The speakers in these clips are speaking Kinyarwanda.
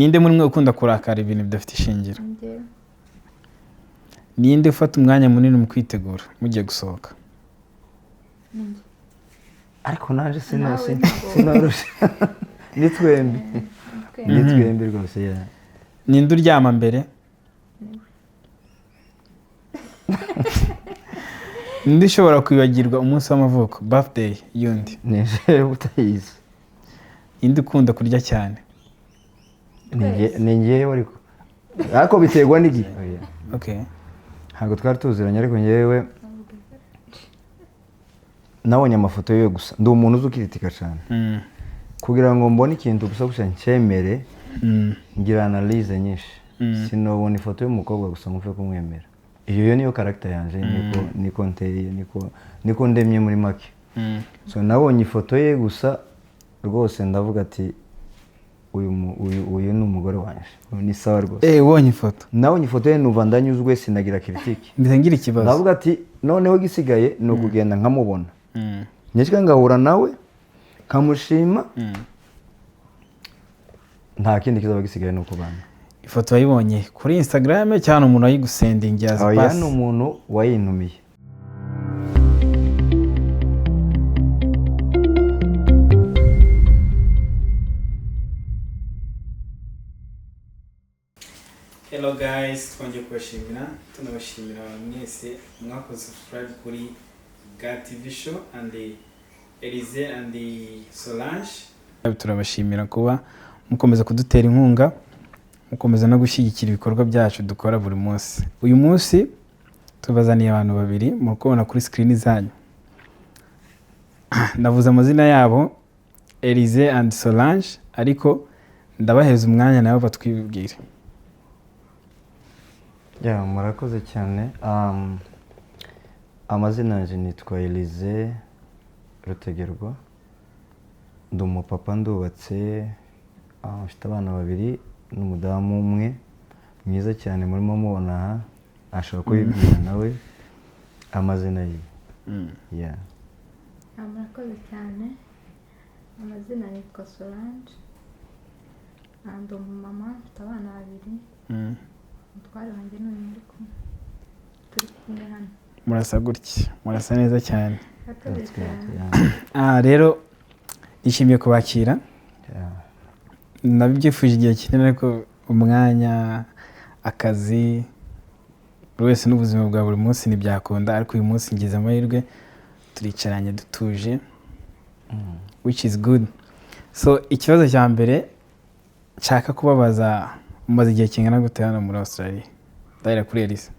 Ninde muri mwe ukunda kurakara ibintu bidafite ishingiro? Ninde ufata umwanya munini mu kwitegura mugiye gusohoka? Ariko naje sinarusha ni twembi rwose ya. Ninde uryama mbere? Ninde ushobora kwibagirwa umunsi w'amavuko birthday yundi? Nije utayizi. Ninde ukunda kurya cyane? Ni ngewe ariko biterwa n'igihe. Okay. Ntabwo twari tuziranye ariko ngewe nabonye amafoto ye gusa ndi umuntu uzukiritika cyane. Kugira ngo mbone ikintu gusa ncyemere ngira analyse nyinshi. Sinobona ifoto y'umukobwa gusa ngufe kumwemera. Iyo niyo character yanje niko nteye niko ndemye muri make. So nabonye ifoto ye gusa rwose ndavuga ati uyu ni umugore wanje. Ni sawa rwose. Wonye ifoto. Nabonye ifoto ye numva ndanyuzwe sinagira critique. Ngira ikibazo. Ndavuga ati noneho gisigaye no kugenda nkamubona. Nyeshika ngahura nawe kamushima. Nta kindi kizaba gisigaye no kubana. Ifoto wayibonye kuri Instagram cyane umuntu ayigusendingira as pass. Oya ni umuntu wayintumiye. Hello guys, twongeye kubashimira, tunabashimira mwese mwakoze subscribe kuri GAT TV show and Elise and Solange. Turabashimira kuba mukomeza kudutera inkunga, mukomeza no gushyigikira ibikorwa byacu dukora buri munsi. Uyu munsi tubazaniye abantu babiri mukubona kuri screen zanyu. Navuze amazina yabo Elise and Solange, ariko ndabaheza umwanya nabo batwibwire. Ya murakoze cyane. Amazina yanjye nitwa Elise Rutegerwa. Ndi umupapa ndubatse, mfite abana babiri n'umudamu umwe mwiza cyane murimo mubona aha. Ashobora kubibwira nawe amazina ye. Yeah. Murakoze cyane. Amazina nitwa Solange. Ndi umumama mfite abana babiri. Mutware wanjye n'uyu muri kumwe. Turi kumwe hano. Murasa gutya, murasa neza cyane. Rero nishimiye kubakira. Nabyifuje igihe kinini ariko umwanya, akazi, buri wese n'ubuzima bwa buri munsi ntibyakunda, ariko uyu munsi ngize amahirwe turicaranye dutuje, which is good. So ikibazo cya mbere nshaka kubabaza, umaze igihe kingana gute hano muri Australia? Ndahera kuri Elise.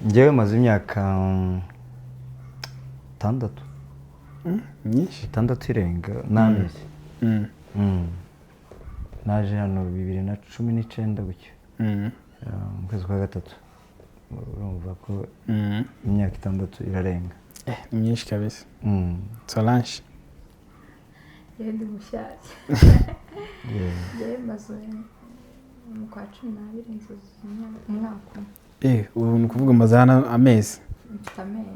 Njyewe maze imyaka 6. Myinshi? 6 irenga n'amezi. Naje hano 2019 gutyo. Mu kwezi kwa gatatu. Urumva ko imyaka 6 irarenga. Myinshi kabisa. Solange. Ndi mushyashya. Maze mu kwa 12 inzozi umwaka. Ubu ni ukuvuga maze hano amezi? Mfite amezi.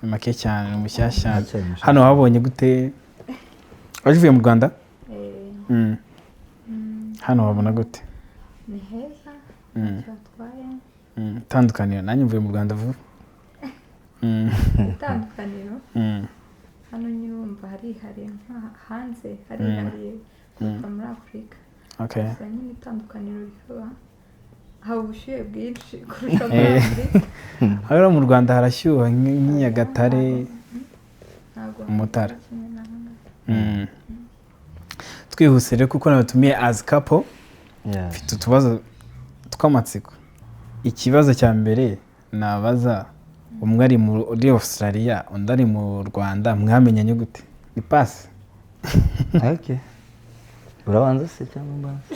Ni make cyane, umushyashya. Hano wabonye gute? Wavuye mu Rwanda? Hano wabona gute? Ni heza. Cyatwaye. Tandukaniro, nanjye mvuye mu Rwanda vuba. Tandukaniro. Hano nyumva harihariye hanze, harihariye kuva muri Afurika. Okay. Gusa nyine itandukaniro rikaba haba ubushyuhe bwinshi kurusha muri Afurika. Hano mu Rwanda harashyuha nk'Inyagatare, Mutara. Twihuse rero kuko nabatumiye as couple. Mfite utubazo tw'amatsiko. Ikibazo cya mbere nabaza, umwe ari muri Australia undi ari mu Rwanda, mwamenyanye gute? Ni pass? Okay. Urabanza se cyangwa mbanza?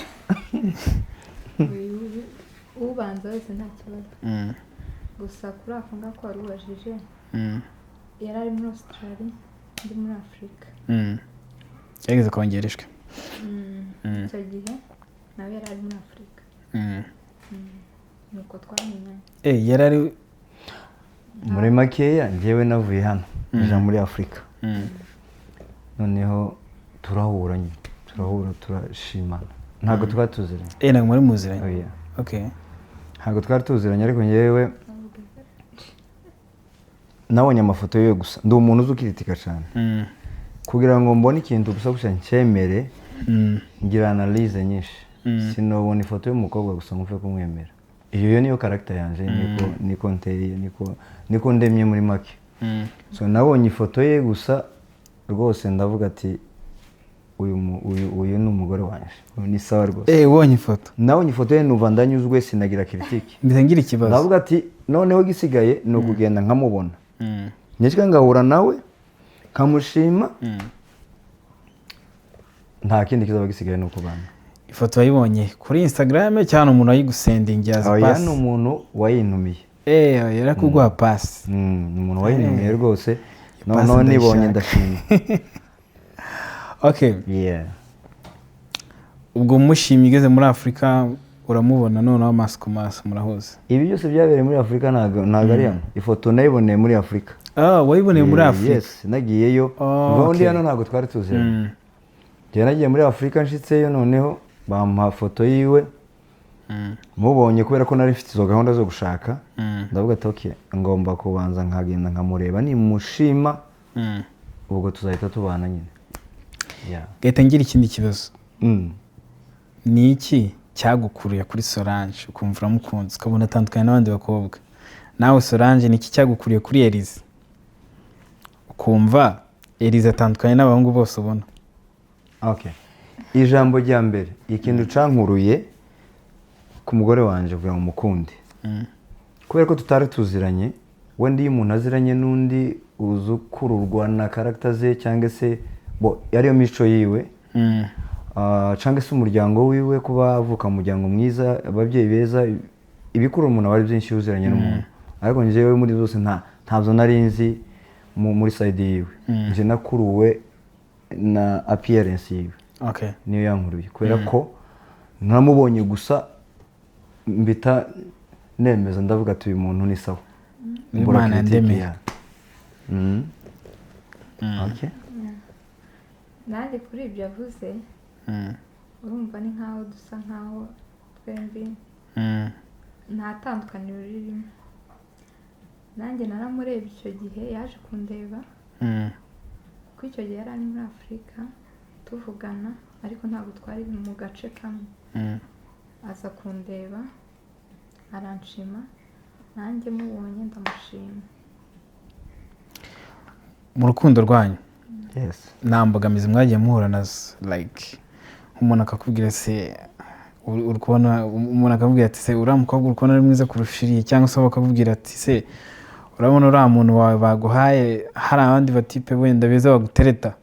Ubanza wese nta kibazo. Gusa kuri ako ngako wari ubajije, yari ari muri Australia, ndi muri Afurika. Yageze kongereshwe. Icyo gihe nawe yari ari muri Afurika. Nuko twamenyanye. Yari ari muri makeya njyewe navuye hano nja muri Afurika. noneho turahura turashimana ntabwo twari tuziranye. ntabwo muri muziranye. Oh, yeah. Okay. Ntabwo twari tuziranye ariko njyewe nabonye amafoto ye gusa ndi umuntu uzi ukiritika cyane kugira ngo mbone ikintu gusa ncyemere ngira analyse nyinshi sinobona ifoto y'umukobwa gusa ngumve kumwemera. Iyo niyo character yanje niko nteye niko ndemye muri make. So nabonye ifoto ye gusa rwose ndavuga ati uyu ni umugore wanje ni sawa rwose. Ubonye ifoto? Nabonye ifoto ye numva ndanyuzwe sinagira critique. Ngira ikibazo. Ndavuga ati noneho gisigaye no kugenda nkamubona. Nyeshika ngahura nawe kamushima. Nta kindi kizaba gisigaye no kubana. Ifoto wayibonye kuri Instagram cyane umuntu ayigusendingira za pass? Oya umuntu wayintumiye. Yarakuguha pass. Umuntu wayintumiye rwose. None nibonye ndashimye. Okay. Yeah. Ubwo mushimye igeze muri Afrika uramubona none amaso ku maso murahoze. Ibi byose byabereye muri Afrika ntago ari hano. Ifoto nayiboneye muri Afrika. Wayiboneye muri Afrika? Yes, nagiyeyo. Ubundi hano ntago twari tuziranye. Njye nagiye muri Afrika nshitseyo noneho bampa foto yiwe. Mubonye kubera ko nari mfite izo gahunda zo gushaka. Ndavuga ati okay ngomba kubanza nkagenda nkamureba ni mushima. Ubwo tuzahita tubana nyine. Yeah. Gahita ngira ikindi kibazo. Ni iki cyagukuruye kuri Solange ukumva uramukunze ukabona atandukanye n'abandi bakobwa? Nawe Solange ni iki cyagukuriye kuri Elise ukumva Elise atandukanye n'abahungu bose ubona? Okay. Ijambo rya mbere ikintu cankuruye ku mugore wanje kugira ngo mukunde. Kubera ko tutari tuziranye wenda iyo umuntu aziranye n'undi uzukururwa na character ze cyangwa se yariyo mico yiwe. Cyangwa se umuryango wiwe kuba avuka mu muryango mwiza ababyeyi beza ibikurura umuntu abari byinshi uziranye n'umuntu. Ariko njyewe muri zose ntabwo nari nzi muri side yiwe. Nje nakuruwe na appearance yiwe. Okay. Niyo yankuruye kubera ko namubonye gusa mbita nemeza ndavuga ati uyu muntu ni sawa. Imana ndemeye. Okay. Nanjye kuri ibyo yavuze urumva ni nkaho dusa nkaho twembi nta tandukaniro ririmo. Nanjye naramurebye icyo gihe yaje kundeba kuko icyo gihe yari ari muri Afurika tuvugana ariko ntabwo twari mu gace kamwe. Aza kundeba aranshima nanjye mubonye ndamushima. Mu rukundo rwanyu Yes. nta mbogamizi mwagiye muhura nazo like umuntu akakubwira se uri kubona umuntu akakubwira ati se uriya mukobwa uri kubona ari mwiza kurusha iriya cyangwa se bakakubwira ati se urabona uriya muntu wawe baguhaye hari abandi batipe wenda beza bagutereta?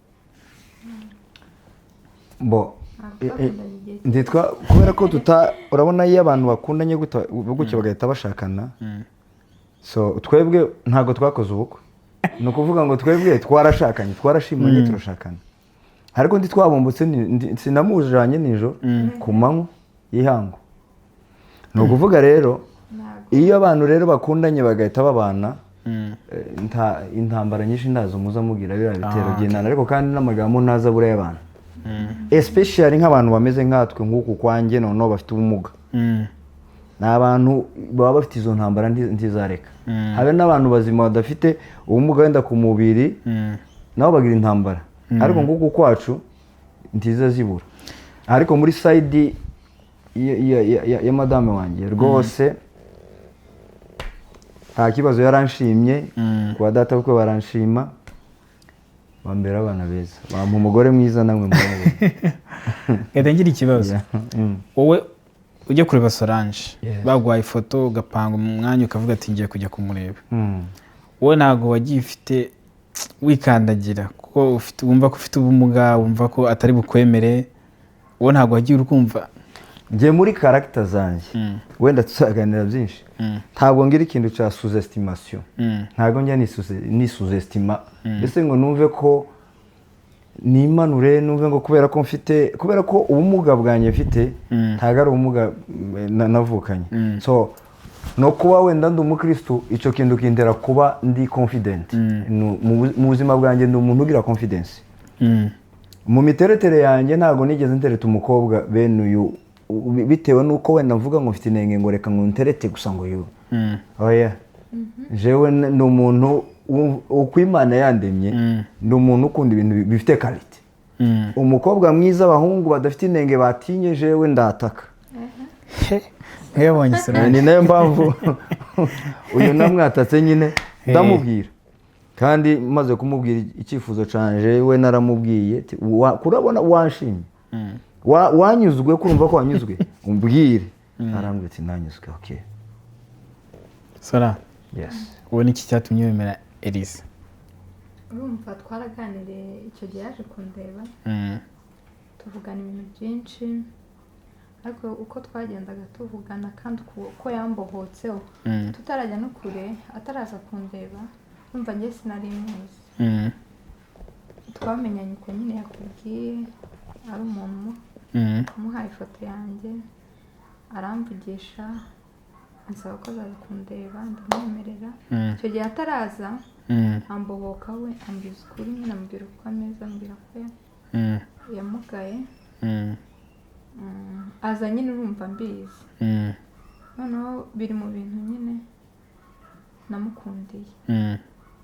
Nditwa kubera ko urabona iyo abantu bakundanye gutyo bagahita bashakana. So twebwe ntago twakoze ubukwe. No kuvuga ngo twebwe twarashakanye twarashimanye turashakana. Ariko ndi twabumbutse sinamujanye nijo ku manywa yihango. No kuvuga rero iyo abantu rero bakundanye bagahita babana intambara nyinshi ndazo muza mugira bira bitero gendana ariko kandi n'amagambo ntaza bure y'abantu. Especially nk'abantu bameze nkatwe nk'uku kwanjye noneho bafite ubumuga. N'abantu baba bafite izo ntambara ntizareka. Habe n'abantu bazima badafite ubumuga wenda ku mubiri nabo bagira intambara. Ariko nguko kwacu ntiza zibura. Ariko muri side ya madame wanjye rwose nta kibazo yaranshimye kwa data kuko baranshima bambera abana beza bampa umugore mwiza namwe murabona. Gahita ngira ikibazo. Wowe ujye kureba Solange baguhaye ifoto ugapanga umwanya ukavuga ati ngiye kujya kumureba. Wowe ntago wagiye ufite wikandagira kuko wumva ko ufite ubumuga wumva ko atari bukwemere. Wowe ntago wagiye urukumva ngiye muri character zanjye wenda tuzaganira byinshi. Ntabwo ngira ikintu cya sous-estimation. Ntabwo njya ni sous-estima. Ese ngo numve ko nimanure numve ngo kubera ko ubumuga bwanjye mfite ntago ari ubumuga navukanye. So no kuba wenda ndi umukristo icyo kintu kindera kuba ndi confident. Mu buzima bwanjye ndi umuntu ugira confidence. mu miteretere yanjye ntabwo nigeze ntereta umukobwa bene uyu bitewe n'uko wenda mvuga ngo mfite inenge ngo reka ngo nterete gusa ngo uyu oya jewe ni umuntu uko Imana yandemye ni umuntu ukunda ibintu bifite karite umukobwa mwiza abahungu badafite inenge batinye jewe ndataka yabonye Solange ni nayo mpamvu uyu namwatatse nyine ndamubwira kandi maze kumubwira icyifuzo canje we naramubwiye kurabona wanshimye wanyuzwe kurumva ko wanyuzwe umbwire arambwira ati nanyuzwe okay Solange yes ubu niki cyatumye wemera Elise urumva twaraganiriye icyo gihe yaje kundeba tuvugana ibintu byinshi ariko uko twagendaga tuvugana kandi uko yambohotseho tutarajya no kure ataraza kundeba urumva njye sinari muzi twamenyanye uko nyine yakubwiye ari umuntu amuhaye ifoto yanjye aramvugisha ansaba ko azaza kundeba ndamwemerera icyo gihe ataraza ambohoka we ambwiza ukuri nyine amubwira uko ameze ambwira ko yamugaye aza nyine urumva mbizi noneho biri mu bintu nyine namukundiye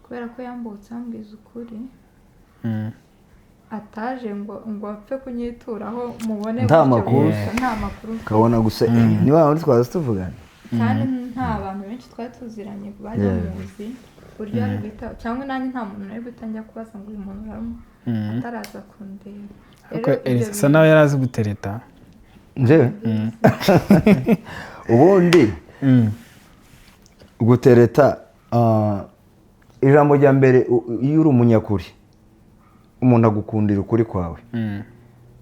kubera ko yambutse ambwiza ukuri ataje ngo apfe kunyituraho mubone nta makuru kabona gusa ni wa wundi twaza tuvugana kandi nta bantu benshi twari tuziranye bajya muzi buryo ari guhita cyangwa nanjye nta muntu nari guhita njya kubaza ngo uyu muntu uramu ataraza kundeba ariko Elise asa nawe yari azi gutereta njewe ubundi gutereta ijambo rya mbere iyo uri umunyakuri umuntu agukundira ukuri kwawe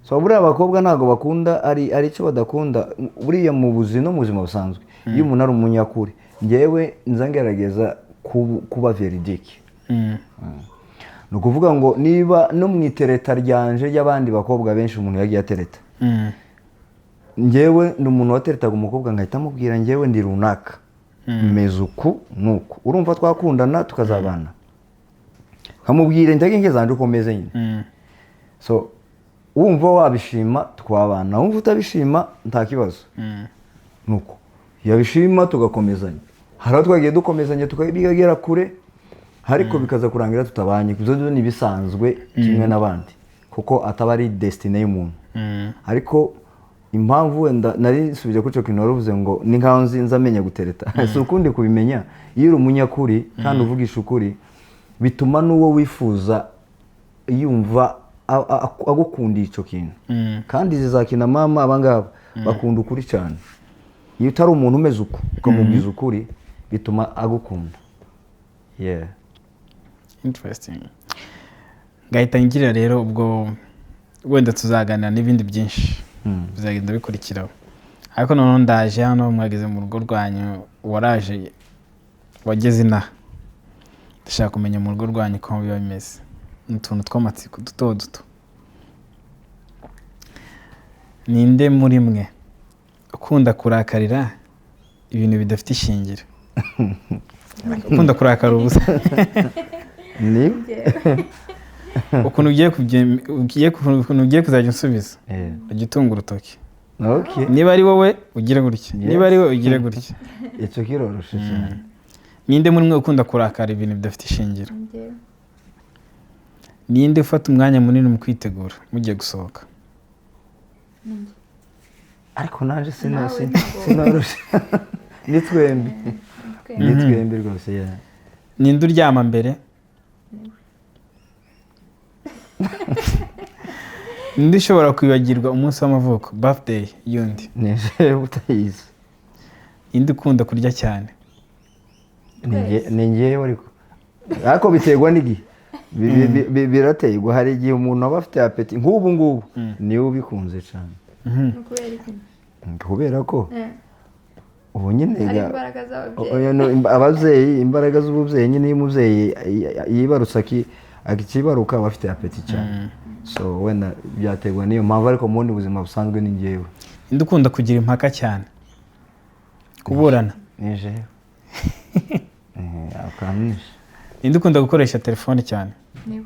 so buriya abakobwa ntabwo bakunda ari icyo badakunda buriya mu buzima no mu buzima busanzwe iyo umuntu ari umunyakuri ngewe nza ngerageza kuba veridike ni ukuvuga ngo niba no mu itereta ryanje ry'abandi bakobwa benshi umuntu yagiye atereta ngewe ni umuntu wateretaga umukobwa ngahita amubwira ngewe ndi runaka meze uku nuko urumva twakundana tukazabana nkamubwira ndege zanje uko meze nyine so wumva wabishima twabana wumva utabishima nta kibazo nuko yabishima tugakomezanya hari aho twagiye dukomezanya tukabigagera kure ariko bikaza kurangira tutabanye ibyo ni ibisanzwe kimwe n'abandi kuko ataba ari destiny y'umuntu ariko impamvu wenda nari subije kuri cyo kintu waruvuze ngo ni nkaho nzi amenya gutereta si ukundi kubimenya iyo uri umunyakuri kandi uvugisha ukuri bituma n'uwo wifuza yumva agukundiye icyo kintu kandi zizakina mama abangaba bakunda ukuri cyane iyo utari umuntu umeze uko ukamubwiza ukuri bituma agukunda yeah interesting ngahita ngira rero ubwo wenda tuzaganira n'ibindi byinshi bizagenda bikurikiraho ariko noneho ndaje hano mwageze mu rugo rwanyu waraje wageze inaha ndashaka kumenya mu rugo rwanyu uko biba bimeze n'utuntu tw'amatsiko duto duto ninde muri mwe ukunda kurakarira ibintu bidafite ishingiro ukunda kurakara ubusa ni ukuntu ugiye kuzajya unsubiza ujya utunga urutoki niba ari wowe ugire gutya niba ari wowe ugire gutya icyo kiroroshye cyane ninde muri mwe ukunda kurakara ibintu bidafite ishingiro ninde ufata umwanya munini mu kwitegura mugiye gusohoka ariko naje sinoroshye ni twembi rwose ninde uryama mbere ninde ushobora kwibagirwa umunsi w'amavuko birthday y'undi nije utayizi ninde ukunda kurya cyane ni ngewe ariko biterwa n'igihe biraterwa hari igihe umuntu aba afite apeti nk'ubu ngubu niwe ubikunze cyane kubera ko ubu nyine ababyeyi imbaraga z'ububyeyi nyine iyo umubyeyi yibarutse akibaruka aba afite apeti cyane so wenda byaterwa n'iyo mpamvu ariko mu bundi buzima busanzwe ni ngewe ninde ukunda kugira impaka cyane kuburana nije akanisha ninde ukunda gukoresha telefone cyane niwe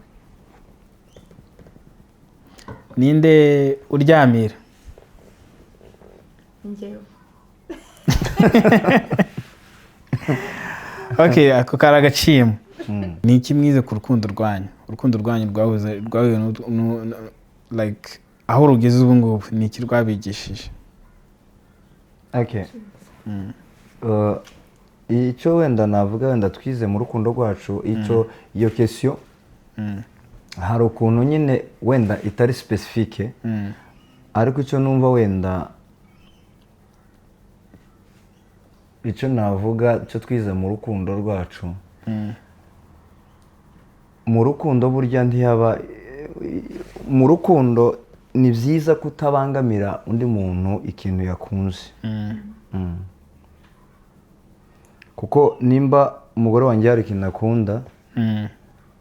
ninde uryamira? njyewe. Okay, ako kari agaciyemo. Ni iki mwize ku rukundo rwanyu? Urukundo rwanyu rwahuye like aho rugeze ubu ngubu ni iki rwabigishije? Okay. Icyo wenda navuga wenda twize mu rukundo rwacu iyo question hari ukuntu nyine wenda itari specifique ariko icyo numva wenda icyo navuga icyo twize mu rukundo rwacu mu rukundo burya ntihaba mu rukundo ni byiza kutabangamira undi muntu ikintu yakunze kuko nimba umugore wanjye hari ikintu akunda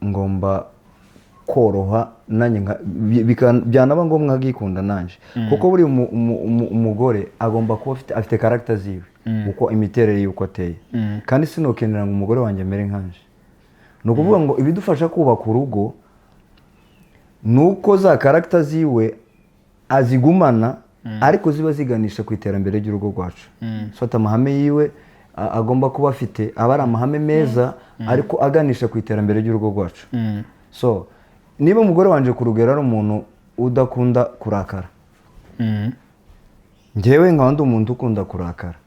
ngomba koroha nanjye byanaba ngombwa nkagikunda nanjye kuko buri umugore agomba kuba afite character ziwe uko imiterere y'uko ateye kandi sinokenera ngo umugore wanjye amere nkanje ni ukuvuga ngo ibidufasha kubaka urugo ni uko za character ziwe azigumana ariko ziba ziganisha ku iterambere ry'urugo rwacu fata amahame yiwe agomba kuba afite aba ari amahame meza ariko aganisha ku iterambere ry'urugo rwacu so niba umugore wanje ku rugero ari umuntu udakunda kurakara njyewe nkaba ndi umuntu ukunda kurakara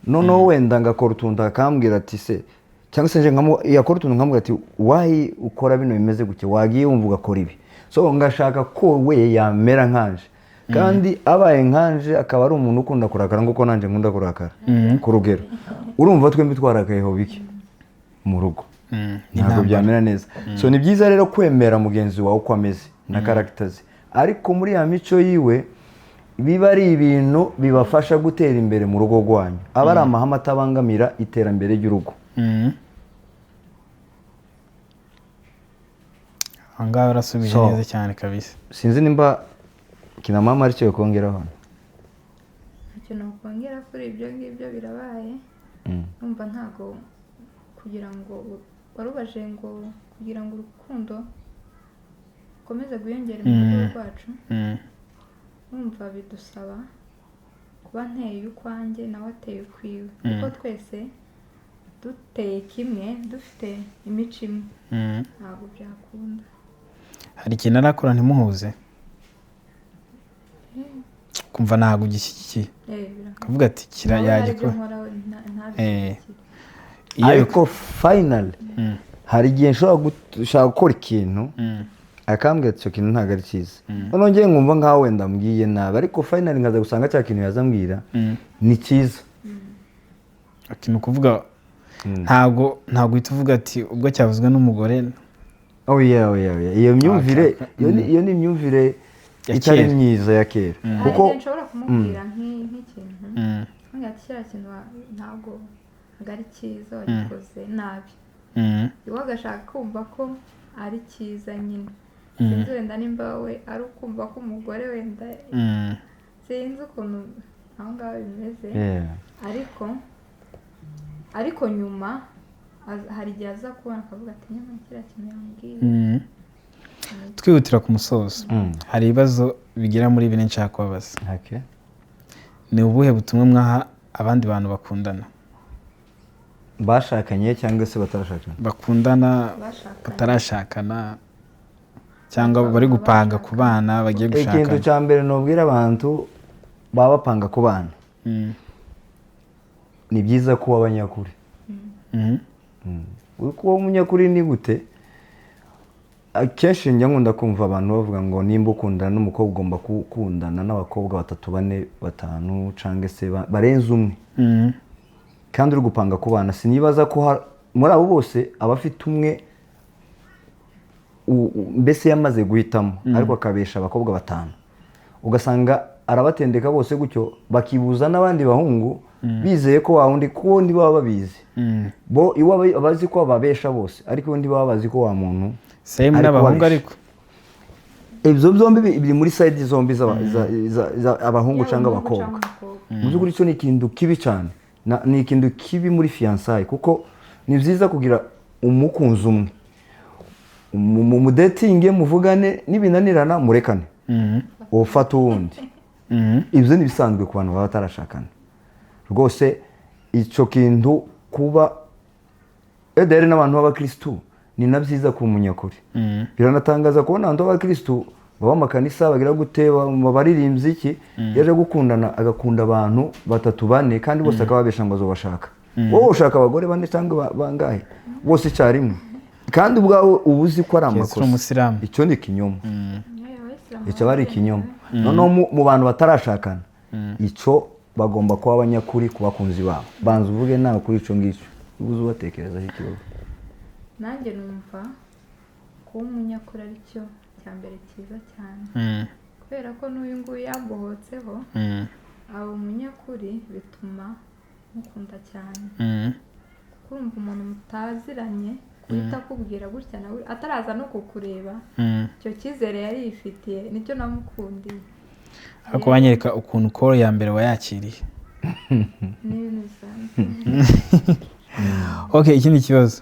noneho wenda ngakora utuntu akambwira ati se cyangwa se yakora utuntu nkamubwira ati wayi ukora bino bimeze gutya wagiye wumva ugakora ibi so ngashaka ko we yamera nkanje kandi abaye nkanje akaba ari umuntu ukunda kurakara nguko nanjye nkunda kurakara ku rugero urumva twembi twarakayeho biki mu rugo ntabwo byamera neza so ni byiza rero kwemera mugenzi wawe uko ameze na character ze ariko muri ya mico yiwe biba ari ibintu bibafasha gutera imbere mu rugo rwanyu aba ari amahame atabangamira iterambere ry'urugo angahe urasubije neza cyane kabisa. Sinzi nimba kina mama ari cyo kongeraho. Icyo nakongera kuri ibyo ngibyo birabaye numva ntago kugira ngo warubaje ngo kugira ngo urukundo komeze guyongera mu rugo rwacu numva bidusaba kuba nteye ukwanjye nawe ateye ukwiwe kuko twese duteye kimwe dufite imico imwe ntabwo byakunda. Hari ikintu arakora ntimuhuze kumva ntabwo ugishyigikiye kavuga ati kira yagikora ariko final hari igihe nshobora gushaka gukora ikintu akambwira ati icyo kintu ntabwo ari cyiza noneho ngiye nkumva nkaho wenda mbwiye nabi ariko final nkaza gusanga cya kintu yazambwira ni cyiza. Ikintu kuvuga ntabwo uhita uvuga ati ubwo cyavuzwe n'umugore iyo myumvire iyo ni imyumvire itari myiza ya kera kuko nshobora kumubwira nk'ikintu ngira ati kiriya kintu ntabwo ari cyiza wagikoze nabi iwe agashaka kumva ko ari cyiza nyine sinzi wenda nimba we ari ukumva ko umugore wenda sinzi ukuntu aho ngaho bimeze ariko nyuma hari igihe aza kubona akavuga ati nyamara kiriya kintu yambwiye. Twihutira ku musozo hari ibibazo bigera muri bine nshaka kubabaza. Ni ubuhe butumwa mwaha abandi bantu bakundana bashakanye cyangwa se batarashakana bakundana batarashakana cyangwa bari gupanga ku bana bagiye gushakana? Ikintu cya mbere nubwira abantu baba bapanga ku bana ni byiza kuba abanyakuri. Kuba umunyakuri ni gute? Akenshi njya nkunda kumva abantu bavuga ngo nimba ukundana n'umukobwa ugomba gukundana n'abakobwa 3, 4, 5 cyangwa se barenze umwe kandi uri gupanga ku bana. Sinibaza ko muri abo bose abafite umwe mbese yamaze guhitamo ariko akabesha abakobwa 5 ugasanga arabatendeka bose gutyo bakibuza n'abandi bahungu bizeye ko wa wundi ko ndi baba babizi bo iwa abazi ko babesha bose ariko undi baba bazi ko wa muntu same n'abahungu ariko ibyo byombi biri muri side zombi abahungu cyangwa abakobwa. Mu by'ukuri cyo ni ikintu kibi cyane ni ikintu kibi muri fiançailles kuko ni byiza kugira umukunzi umwe mu dating muvugane nibinanirana murekane ufata uwundi ibyo ni bisanzwe ku bantu baba batarashakana rwose icyo kintu kuba edere n'abantu b'abakirisitu ni na byiza ku munyakuri biranatangaza kubona abantu b'abakirisitu baba amakanisa bagira gute baririmbyi iki yaje gukundana agakunda abantu 3-4 kandi bose akababesha ngo azobashaka wowe ushaka abagore 4 cyangwa bangahe bose icyarimwe kandi ubwawe ubuzi ko ari amakosa icyo ni ikinyoma icyo bari ikinyoma noneho mu bantu batarashakana icyo bagomba kuba abanyakuri ku bakunzi babo banza uvuge nawe kuri icyo ngicyo ubuze ubatekerezaho ikibazo nanjye numva kuba umunyakuri ari cyo cya mbere cyiza cyane kubera ko n'uyu nguyu yambohotseho aba umunyakuri bituma mukunda cyane kurumva umuntu mutaziranye guhita akubwira gutya nawe ataraza no kukureba icyo cyizere yari yifitiye nicyo namukundiye ariko banyereka ukuntu call ya mbere wayakiriye ni ibintu bisanzwe. Okay, ikindi kibazo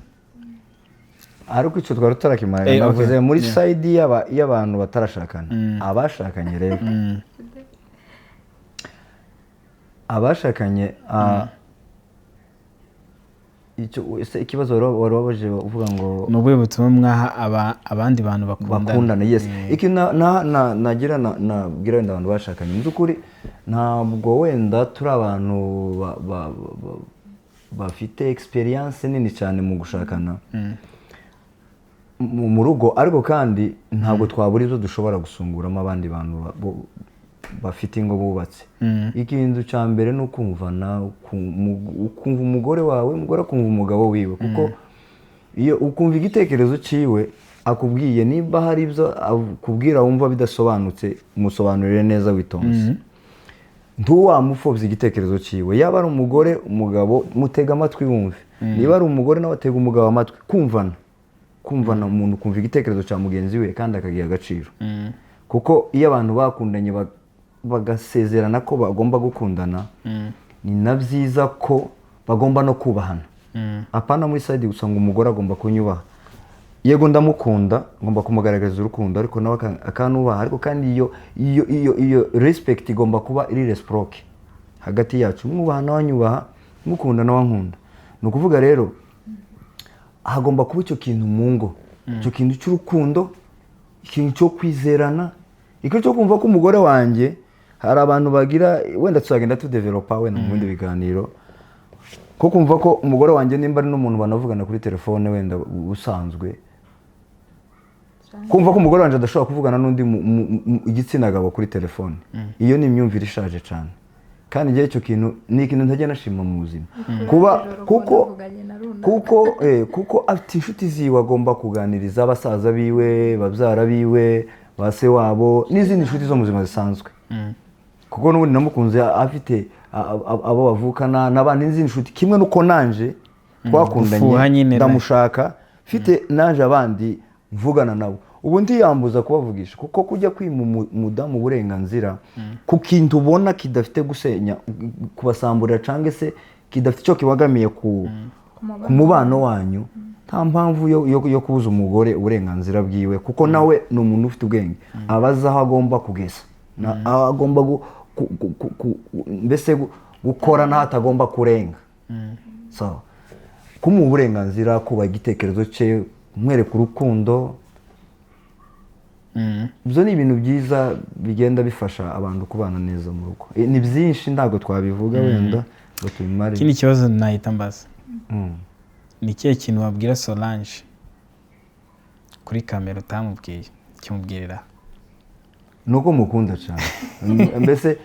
ariko icyo twari tutarakimara navuze muri side y'abantu batarashakana abashakanye rero abashakanye ikibazo wari wabaje uvuga ngo ni ubuhe butumwa mwaha abandi bantu bakundana yes iki nagira nabwira wenda abantu bashakanye mu by'ukuri ntabwo wenda turi abantu bafite experience nini cyane mu gushakana mu rugo ariko kandi ntabwo twabura ibyo dushobora gusunguramo abandi bantu bafite ingo bubatse ikintu cya mbere ni ukumvana ukumva umugore wawe umugore akumva umugabo wiwe kuko iyo ukumva igitekerezo cyiwe akubwiye niba hari ibyo akubwira wumva bidasobanutse umusobanurire neza witonze ntuwamupfobya igitekerezo cyiwe yaba ari umugore umugabo mutega amatwi wumve niba ari umugore nawe atega umugabo amatwi kumvana umuntu kumva igitekerezo cya mugenzi we kandi akagiha agaciro kuko iyo abantu bakundanye bagasezerana ko bagomba gukundana ni na byiza ko bagomba no kubahana apana muri side gusa ngo umugore agomba kunyubaha yego ndamukunda ngomba kumugaragariza urukundo ariko nawe akanubaha ariko kandi iyo respect igomba kuba iri reciproque hagati yacu mwubaha n'abanyubaha mukunda n'abankunda ni ukuvuga rero hagomba kuba icyo kintu mu ngo icyo kintu cy'urukundo ikintu cyo kwizerana ikintu cyo kumva ko umugore wanjye hari abantu bagira wenda tuzagenda tudevelopa wenda mu bindi biganiro ko kumva ko umugore wanjye nimba ari n'umuntu banavugana kuri telefone wenda usanzwe kumva ko umugore wanjye adashobora kuvugana n'undi igitsina gabo kuri telefone iyo ni imyumvire ishaje cyane kandi igihe icyo kintu ni ikintu ntajya nashima mu buzima kuko afite inshuti ziwe agomba kuganiriza abasaza biwe babyara biwe base wabo n'izindi nshuti zo mu buzima zisanzwe kuko n'ubundi namukunze afite abo bavukana n'abandi n'izindi nshuti kimwe n'uko nanje twakundanye ndamushaka mfite nanje abandi mvugana nabo ubu ndiyambuza kubavugisha kuko kujya kwima umudamu uburenganzira ku kintu ubona kidafite gusenya kubasamburira cyangwa se kidafite icyo kibagamiye ku mubano wanyu nta mpamvu yo kubuza umugore uburenganzira bwiwe kuko nawe ni umuntu ufite ubwenge abaza aho agomba kugeza agomba mbese gukora n'aho atagomba kurenga kumuha uburenganzira kubaha igitekerezo cye kumwereka urukundo ibyo ni ibintu byiza bigenda bifasha abantu kubana neza mu rugo ni byinshi ntabwo twabivuga wenda ngo tubimare ikindi kibazo nahita mbaza ni ikihe kintu wabwira Solange kuri kamera utamubwiye kimubwirira ni uko mukunda cyane mbese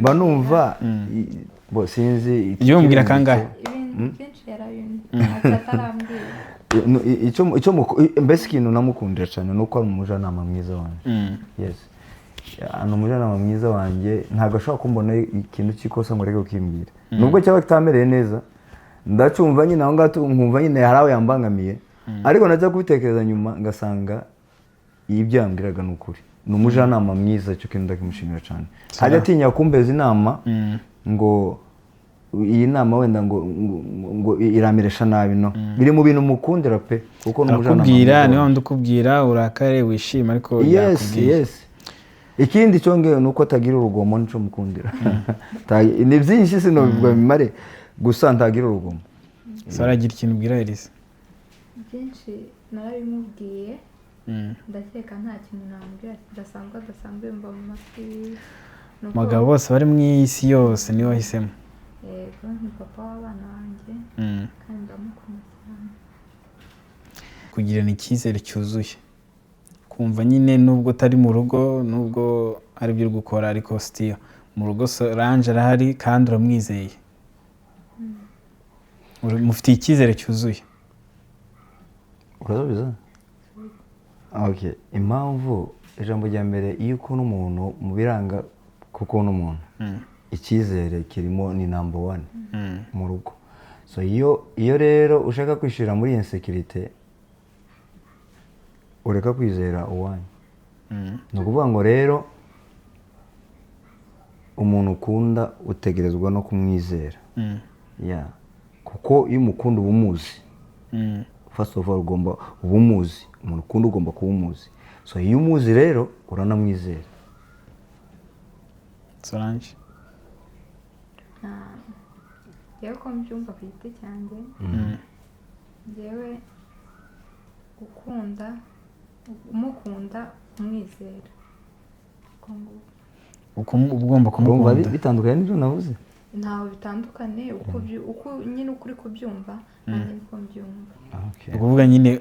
banumva sinzi ibyo mubwira kangahe ibintu byinshi yarabimye atarambwira mbese ikintu namukundira cyane ni uko ari umujyanama mwiza wanjye ni umujyanama mwiza wanjye ntabwo ashobora kumbona ikintu cy'ikosa ngo rege ukimbwira nubwo cyaba kitamereye neza ndacumva nyine aho ngaho nkumva nyine hari aho yambangamiye ariko najya kubitekereza nyuma ngasanga ibyo yambwiraga ni ukuri ni umujyanama mwiza icyo kintu ndakimushimira cyane hajya atinya kumbeza inama ngo iyi nama wenda ngo iramiresha nabi no biri mu bintu mukundira pe kuko arakubwira niba ndukubwira urakare wishima ariko yakubwiye ikindi cyongeye nuko atagira urugomo nico mukundira ni byinshi sino bivuga bimare gusa ntagira urugomo saragira ikintu ubwira Elise byinshi narabimubwiye ndakeka nta kintu namubwira kidasanzwe mba mu matwi abagabo bose bari mu isi yose niwe wahisemo yego ni papa w'abana banjye kandi ndamukunda cyane kugirana icyizere cyuzuye kumva nyine nubwo utari mu rugo nubwo ari byo uri gukora ariko still mu rugo Solange arahari kandi uramwizeye mufitiye icyizere cyuzuye urabiza okay impamvu ijambo rya mbere iyo ukunda umuntu mu biranga kuko n'umuntu icyizere kirimo ni number 1 mu rugo so iyo rero ushaka kwishira muri insecurity ureka kwizera uwanyu no kuvuga ngo rero umuntu ukunda utegerezwa no kumwizera kuko iyo umukunda ubumuzi first of all ugomba ubumuzi umuntu ukunda ugomba kubumuzi so iyo umuzi rero uranamwizera Solange yewe ko mbyumva ku giti cyanjye yewe umukunda umwizera ugomba kumukunda bitandukanye n'ibyo navuze ntaho bitandukane uko nyine ukuri kubyumva nanjye niko mbyumva ukuvuga nyine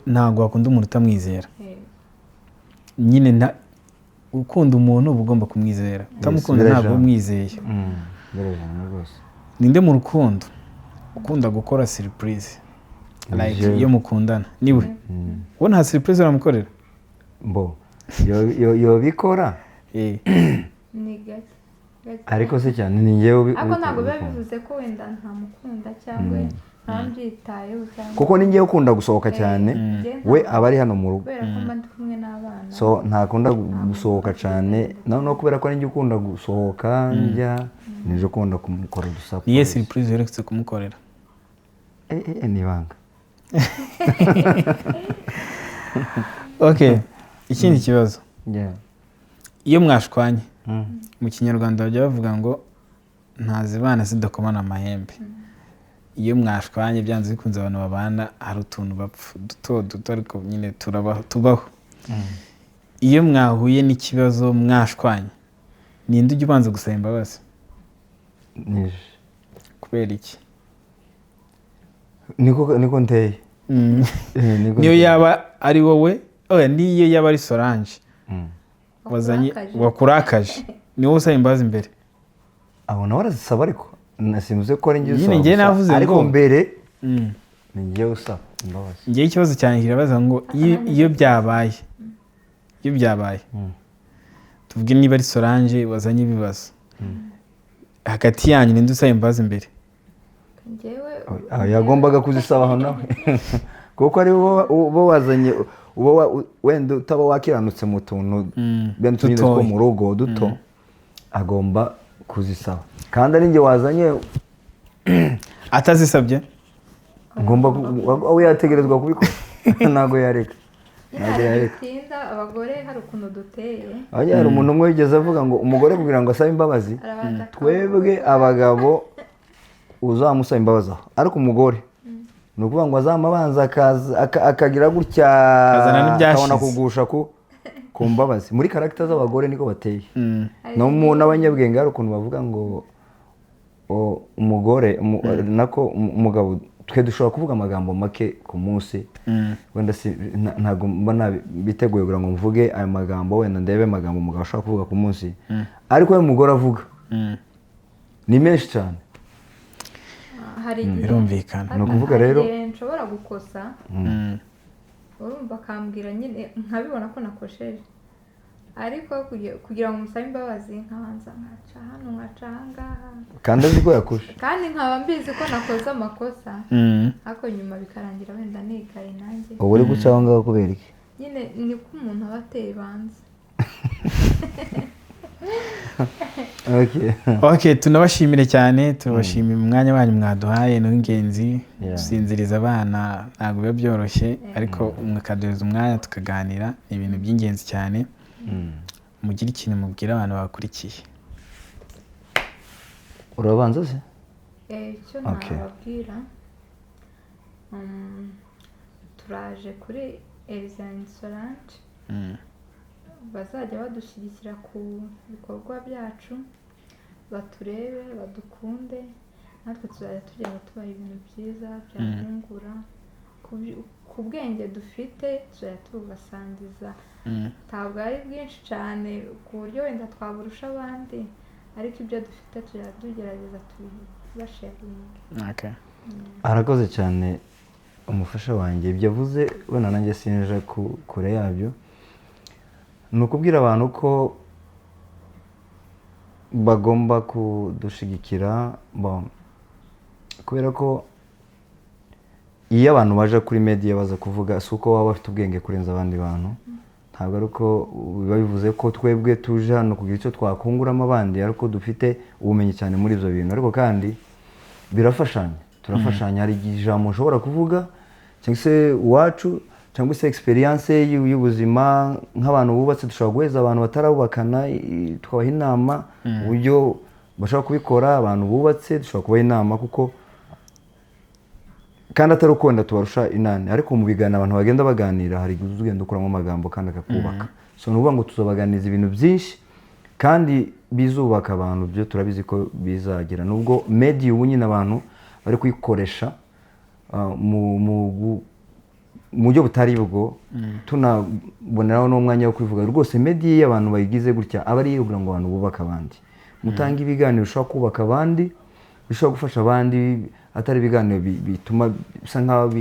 ntabwo wakunda umuntu utamwizera nyine ukunda umuntu uba ugomba kumwizera utamukunda ntabwo umwizeye ninde mu rukundo ukunda gukora surprise like iyo mukundana niwe wowe nta surprise uramukorera yo bikora ni gake ariko se cyane ni ngewe ariko ntabwo biba bivuze ko wenda ntamukunda cyangwa ntambyitayeho cyangwa kuko ni ngewe ukunda gusohoka cyane we aba ari hano mu rugo kubera ko mba ndi kumwe n'abana so ntakunda gusohoka cyane no kubera ko ni ngewe ukunda gusohoka njya nije ukunda kumukora udusapuro niye surprise uherutse kumukorera ni ibanga okay ikindi kibazo iyo mwashwanye mu kinyarwanda bajya bavuga ngo ntazibana zidakomana amahembe iyo mwashwanye byanze bikunze abantu babana hari utuntu bapfa duto ariko nyine tubaho iyo mwahuye n'ikibazo mwashwanye ninde ujya ubanza gusaba imbabazi nije kubera iki niko nteye niyo yaba ari wowe niyo yaba ari Solange wazanye wakurakaje niwe usaba imbabazi imbere abo nawe arazisaba ariko nasimvuze ko ari ngiye nyine ngiye navuze ngo ariko mbere ni ngiye usaba imbabazi ngiye ikibazo cyane kirabaza ngo iyo byabaye tuvuge niba ari Solange wazanye ibibazo hagati yanyu ninde usaba imbabazi imbere yagombaga kuzisaba hano nawe kuko ari bo wazanye wenda utaba wakiranutse mu tuntu bene tunyine two mu rugo duto agomba kuzisaba kandi ari njye wazanye atazisabye agomba we yategerezwa kubikora ntago yareka abagore hari ukuntu duteye hari umuntu umwe wigeze avuga ngo umugore kugira ngo asabe imbabazi twebwe abagabo uzamusaba imbabazi aho ariko umugore ni ukuvuga ngo azamubanza akagira gutya akabona kugusha ku mbabazi muri karagita z'abagore niko bateye n'abanyabwenge hari ukuntu bavuga ngo umugore nako umugabo twe dushobora kuvuga amagambo make ku munsi wenda ntabwo mba biteguye kugira ngo mvuge ayo magambo wenda ndebe amagambo umugabo ashobora kuvuga ku munsi ariko we umugore avuga ni menshi cyane birumvikana ni ukuvuga rero nshobora gukosa urumva akambwira nyine nkabibona ko nakosheje ariko kugira ngo umusabe imbabazi nkabanza nkaca hano nkaca ahangaha kandi azi ko yakoshe kandi nkaba mbizi ko nakoze amakosa ariko nyuma bikarangira wenda nikaye nanjye ubu uri guca aho ngaho kubera iki nyine niko umuntu aba ateye banze Okay, tunabashimire cyane, tubashimiye umwanya wanyu mwaduhaye n'ingenzi. Gusinziriza abana ntabwo biba byoroshye, ariko mwakaduhereza umwanya tukaganira ibintu by'ingenzi cyane. Mugire ikintu mubwira abantu bakurikiye. Urabanza se? Icyo nababwira, turaje kuri Elise and Solange, bazajya badushyigikira ku bikorwa byacu, baturebe, badukunde, natwe tuzajya tugenda tubaha ibintu byiza byabungura ku bwenge dufite, tuzajya tubasangiza. Ntabwo ari bwinshi cyane ku buryo wenda twaburusha abandi, ariko ibyo dufite tuzajya tugerageza tubibasharinga. Arakoze cyane umufasha wanjye, ibyo avuze wenda nanjye sinja kure yabyo. Ni ukubwira abantu ko bagomba kudushigikira, kubera ko iyo abantu baje kuri media baza kuvuga si uko baba bafite ubwenge kurenza abandi bantu, ntabwo ari uko biba bivuze ko twebwe tuje hano kugira icyo twakunguramo abandi, ariko dufite ubumenyi cyane muri ibyo bintu. Ariko kandi birafashanya, turafashanya. Hari ijambo ushobora kuvuga cyangwa se iwacu cyangwa se experience y'ubuzima, nk'abantu bubatse dushobora guheza abantu batarabubakana tukabaha inama uburyo bashobora kubikora. Abantu bubatse dushobora kubaha inama, kuko kandi atari ukunda tubarusha inani, ariko mu biganiro abantu bagenda baganira hari igihe ugenda ukuramo amagambo kandi akakubaka. So ni ukuvuga ngo tuzabaganiza ibintu byinshi kandi bizubaka abantu, byo turabizi ko bizagira. Nubwo media ubu nyine abantu bari kuyikoresha mu buryo butari bwo, tunaboneraho n'umwanya wo kwivuga rwose. Media y'abantu bayigize gutya aba ari kugira ngo abantu bubake abandi, mutanga ibiganiro bishobora kubaka abandi, bishobora gufasha abandi, atari ibiganiro bituma bisa nkaho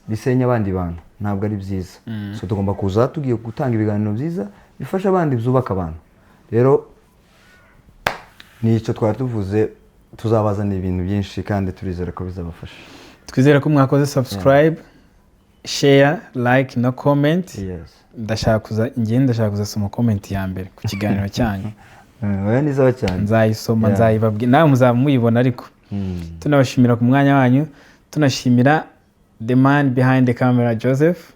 bisenya abandi bantu. Ntabwo ari byiza. So tugomba kuza tugiye gutanga ibiganiro byiza bifasha abandi, byubaka abantu. Rero nicyo twari tuvuze, tuzabazana ibintu byinshi kandi turizera ko bizabafasha. Twizera ko mwakoze subscribe, share, like na comment. Ndashaka kuzasoma comment ya mbere ku kiganiro cyanyu. Oya nizaho cyane. Nzayisoma, nzayibabwira. Nawe muzaba muyibona. Ariko tunabashimira ku mwanya wanyu, tunashimira the man behind the camera Joseph.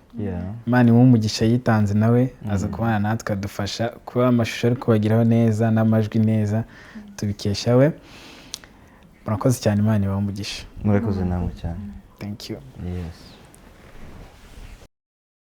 Imana umugisha yitanze nawe aza kubana natwe adufasha kuba amashusho ari kubagiraho neza n'amajwi neza, tubikesha we. Murakoze cyane, Imana ibahe umugisha. Murakoze namwe cyane. Thank you. Yes.